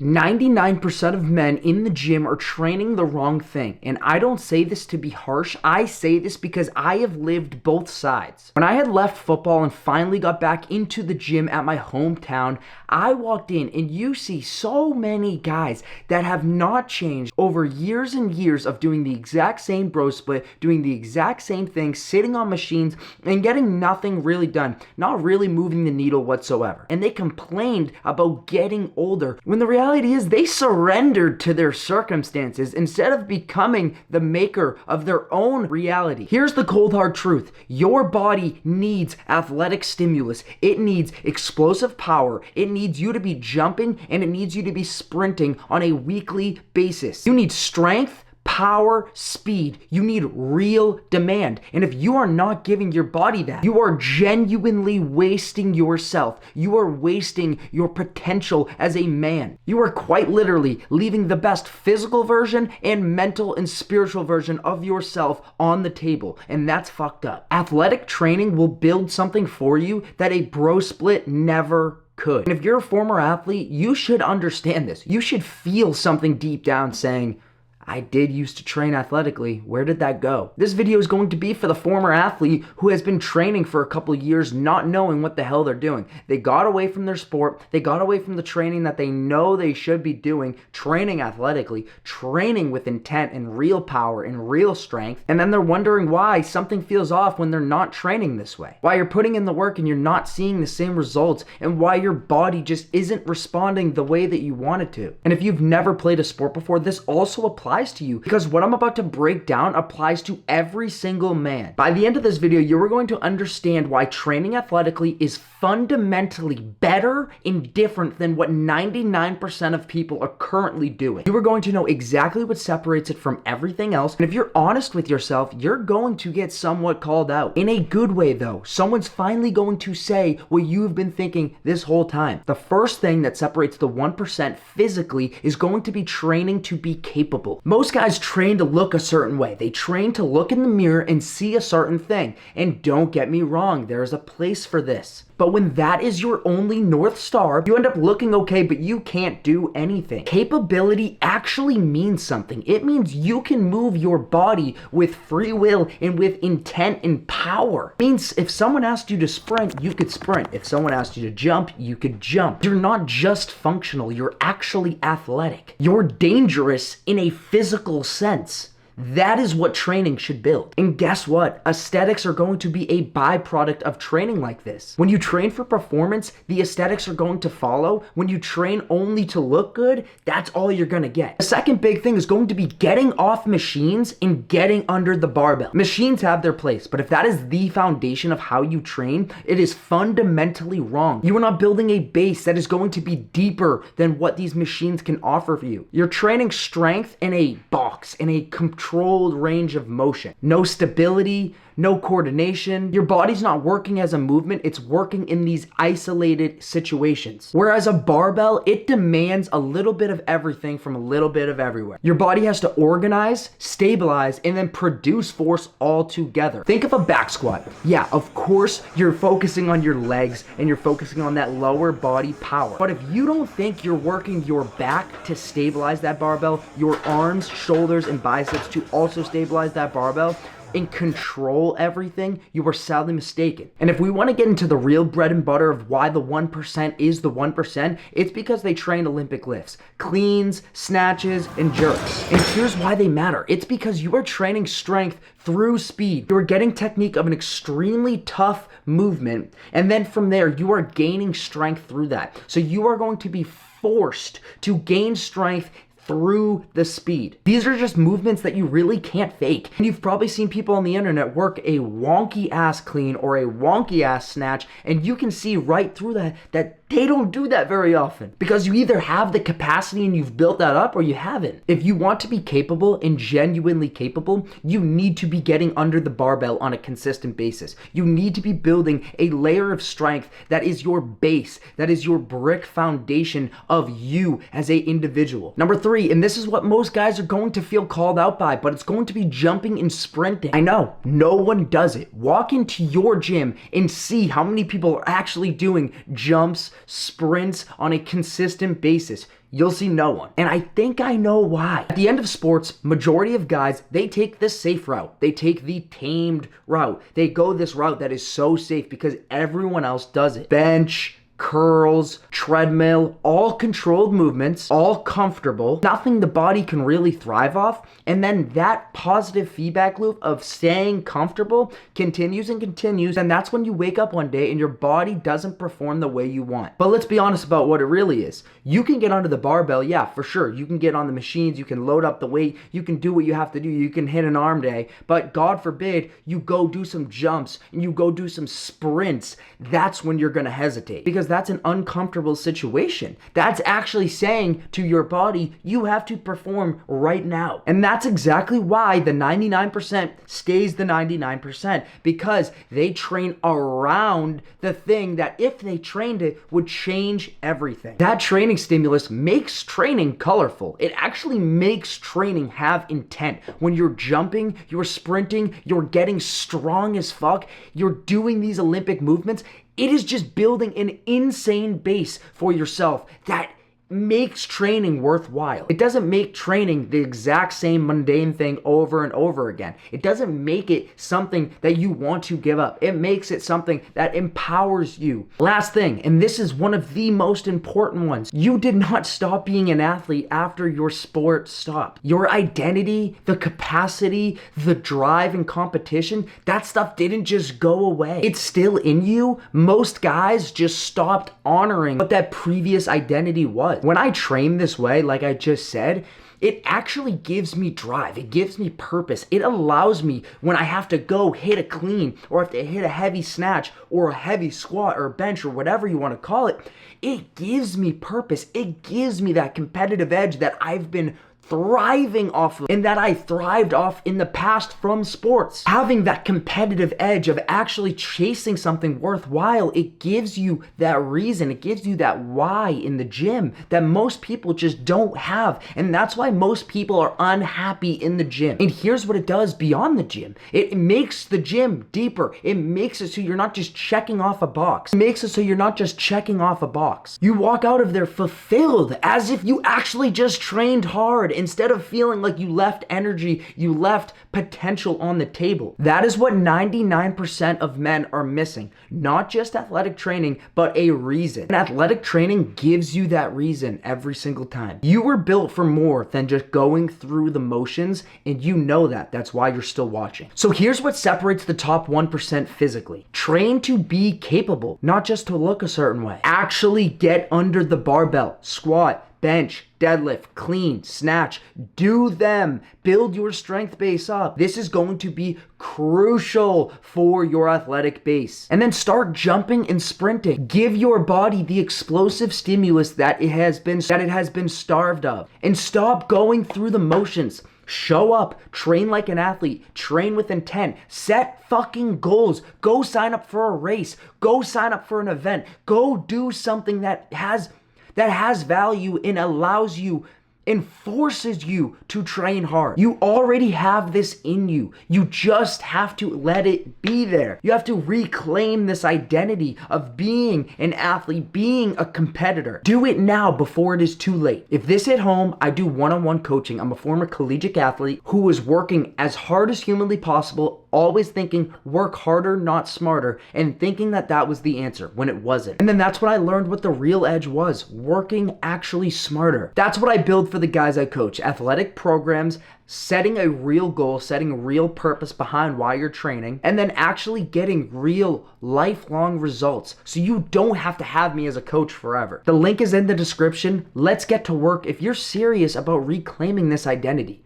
99% of men in the gym are training the wrong thing. And I don't say this to be harsh. I say this because I have lived both sides. When I had left football and finally got back into the gym at my hometown, I walked in and you see so many guys that have not changed over years and years of doing the exact same bro split, doing the exact same thing, sitting on machines and getting nothing really done, not really moving the needle whatsoever. And they complained about getting older when the reality is they surrendered to their circumstances instead of becoming the maker of their own reality. Here's the cold hard truth. Your body needs athletic stimulus. It needs explosive power. It needs you to be jumping and it needs you to be sprinting on a weekly basis. You need strength, power, speed. You need real demand. And if you are not giving your body that, you are genuinely wasting yourself. You are wasting your potential as a man. You are quite literally leaving the best physical version and mental and spiritual version of yourself on the table. And that's fucked up. Athletic training will build something for you that a bro split never could. And if you're a former athlete, you should understand this. You should feel something deep down saying, I did used to train athletically. Where did that go? This video is going to be for the former athlete who has been training for a couple of years not knowing what the hell they're doing. They got away from their sport. They got away from the training that they know they should be doing, training athletically, training with intent and real power and real strength. And then they're wondering why something feels off when they're not training this way. Why you're putting in the work and you're not seeing the same results, and why your body just isn't responding the way that you want it to. And if you've never played a sport before, this also applies to you, because what I'm about to break down applies to every single man. By the end of this video, you are going to understand why training athletically is fundamentally better and different than what 99% of people are currently doing. You are going to know exactly what separates it from everything else. And if you're honest with yourself, you're going to get somewhat called out. In a good way though. Someone's finally going to say what you've been thinking this whole time. The first thing that separates the 1% physically is going to be training to be capable. Most guys train to look a certain way. They train to look in the mirror and see a certain thing. And don't get me wrong, there is a place for this. But when that is your only North Star, you end up looking okay, but you can't do anything. Capability actually means something. It means you can move your body with free will and with intent and power. It means if someone asked you to sprint, you could sprint. If someone asked you to jump, you could jump. You're not just functional, you're actually athletic. You're dangerous in a physical sense. That is what training should build. And guess what? Aesthetics are going to be a byproduct of training like this. When you train for performance, the aesthetics are going to follow. When you train only to look good, that's all you're gonna get. The second big thing is going to be getting off machines and getting under the barbell. Machines have their place, but if that is the foundation of how you train, it is fundamentally wrong. You are not building a base that is going to be deeper than what these machines can offer for you. You're training strength in a box, in a controlled range of motion. No stability, no coordination. Your body's not working as a movement, it's working in these isolated situations. Whereas a barbell, it demands a little bit of everything from a little bit of everywhere. Your body has to organize, stabilize, and then produce force all together. Think of a back squat. Yeah, of course, you're focusing on your legs and you're focusing on that lower body power. But if you don't think you're working your back to stabilize that barbell, your arms, shoulders, and biceps to also stabilize that barbell, and control everything, you are sadly mistaken. And if we want to get into the real bread and butter of why the 1% is the 1%, it's because they train Olympic lifts, cleans, snatches, and jerks. And here's why they matter. It's because you are training strength through speed. You are getting technique of an extremely tough movement, and then from there, you are gaining strength through that. So you are going to be forced to gain strength through the speed. These are just movements that you really can't fake. And you've probably seen people on the internet work a wonky ass clean or a wonky ass snatch, and you can see right through that they don't do that very often because you either have the capacity and you've built that up or you haven't. If you want to be capable and genuinely capable, you need to be getting under the barbell on a consistent basis. You need to be building a layer of strength that is your base, that is your brick foundation of you as an individual. Number 3, and this is what most guys are going to feel called out by, but it's going to be jumping and sprinting. I know, no one does it. Walk into your gym and see how many people are actually doing jumps, sprints on a consistent basis. You'll see no one. And I think I know why. At the end of sports, majority of guys, they take the safe route. They take the tamed route. They go this route that is so safe because everyone else does it. Bench, curls, treadmill, all controlled movements, all comfortable, nothing the body can really thrive off. And then that positive feedback loop of staying comfortable continues and continues. And that's when you wake up one day and your body doesn't perform the way you want. But let's be honest about what it really is. You can get onto the barbell, yeah, for sure. You can get on the machines, you can load up the weight, you can do what you have to do, you can hit an arm day. But God forbid you go do some jumps and you go do some sprints. That's when you're gonna hesitate, because that's an uncomfortable situation. That's actually saying to your body, you have to perform right now. And that's exactly why the 99% stays the 99%, because they train around the thing that if they trained it would change everything. That training stimulus makes training colorful. It actually makes training have intent. When you're jumping, you're sprinting, you're getting strong as fuck, you're doing these Olympic movements, it is just building an insane base for yourself that makes training worthwhile. It doesn't make training the exact same mundane thing over and over again. It doesn't make it something that you want to give up. It makes it something that empowers you. Last thing, and this is one of the most important ones, you did not stop being an athlete after your sport stopped. Your identity, the capacity, the drive and competition, that stuff didn't just go away. It's still in you. Most guys just stopped honoring what that previous identity was. When I train this way, like I just said, it actually gives me drive. It gives me purpose. It allows me, when I have to go hit a clean or have to hit a heavy snatch or a heavy squat or bench or whatever you want to call it, it gives me purpose. It gives me that competitive edge that I've been thriving off of and that I thrived off in the past from sports. Having that competitive edge of actually chasing something worthwhile, it gives you that reason, it gives you that why in the gym that most people just don't have. And that's why most people are unhappy in the gym. And here's what it does beyond the gym. It makes the gym deeper. It makes it so you're not just checking off a box. It makes it so you're not just checking off a box. You walk out of there fulfilled as if you actually just trained hard. Instead of feeling like you left energy, you left potential on the table. That is what 99% of men are missing. Not just athletic training, but a reason. And athletic training gives you that reason every single time. You were built for more than just going through the motions, and you know that. That's why you're still watching. So here's what separates the top 1% physically. Train to be capable, not just to look a certain way. Actually get under the barbell, squat, bench, deadlift, clean, snatch, do them. Build your strength base up. This is going to be crucial for your athletic base. And then start jumping and sprinting. Give your body the explosive stimulus that it has been starved of. And stop going through the motions. Show up, train like an athlete, train with intent, set fucking goals, go sign up for a race, go sign up for an event, go do something that has value and allows you and forces you to train hard. You already have this in you. You just have to let it be there. You have to reclaim this identity of being an athlete, being a competitor. Do it now before it is too late. If this hit home, I do one-on-one coaching. I'm a former collegiate athlete who was working as hard as humanly possible, always thinking work harder, not smarter, and thinking that that was the answer when it wasn't. And then that's when I learned what the real edge was, working actually smarter. That's what I build for the guys I coach, athletic programs, setting a real goal, setting real purpose behind why you're training, and then actually getting real lifelong results so you don't have to have me as a coach forever. The link is in the description. Let's get to work if you're serious about reclaiming this identity.